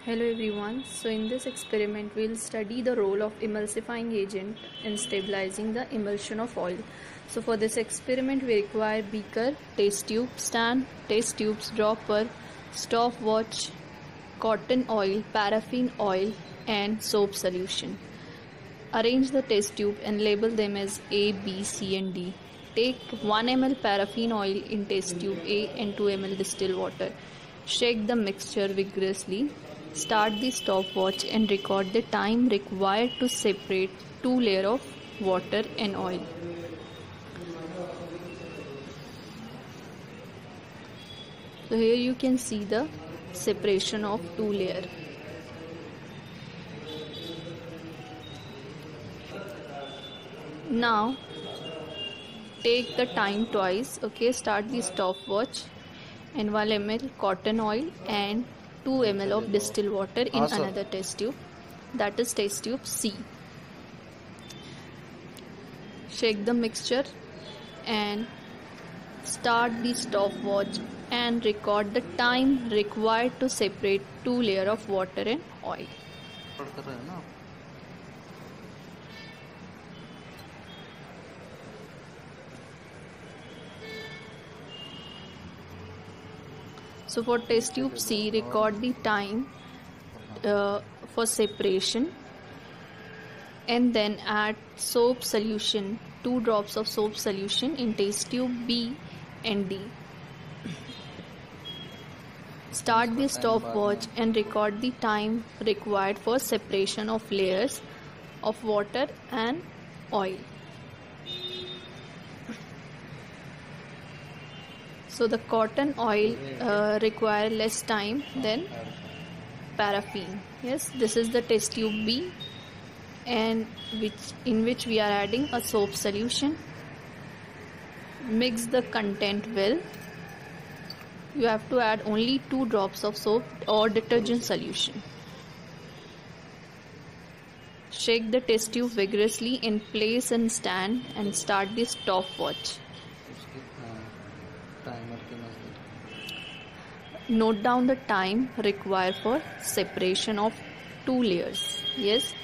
Hello everyone, so in this experiment we will study the role of emulsifying agent in stabilizing the emulsion of oil. So for this experiment we require beaker, test tube, stand, test tubes, dropper, stopwatch, cotton oil, paraffin oil and soap solution. Arrange the test tube and label them as A, B, C and D. Take 1 ml paraffin oil in test tube A and 2 ml distilled water. Shake the mixture vigorously. Start the stopwatch and record the time required to separate two layers of water and oil. So here you can see the separation of two layers. Now take the time twice. Okay, start the stopwatch and 1 ml cotton oil and 2 ml of distilled water in another test tube, that is test tube C. Shake the mixture and start the stopwatch and record the time required to separate two layers of water and oil. So for test tube C, record the time for separation and then add soap solution, 2 drops of soap solution in test tube B and D. Start the stopwatch and record the time required for separation of layers of water and oil. So the cotton oil require less time than paraffin. Yes, this is the test tube B, and in which we are adding a soap solution. Mix the content well. You have to add only 2 drops of soap or detergent solution. Shake the test tube vigorously in place and stand and start the stopwatch. Note down the time required for separation of two layers. Yes.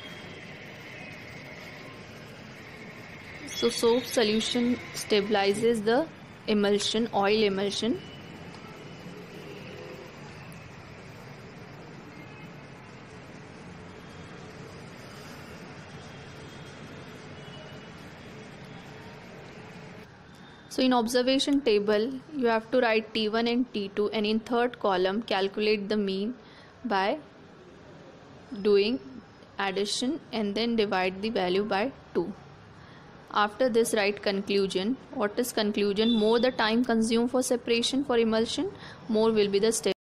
So soap solution stabilizes the emulsion, oil emulsion. So in observation table, you have to write T1 and T2, and in third column calculate the mean by doing addition and then divide the value by 2. After this, write conclusion. What is conclusion? More the time consumed for separation for emulsion, more will be the step.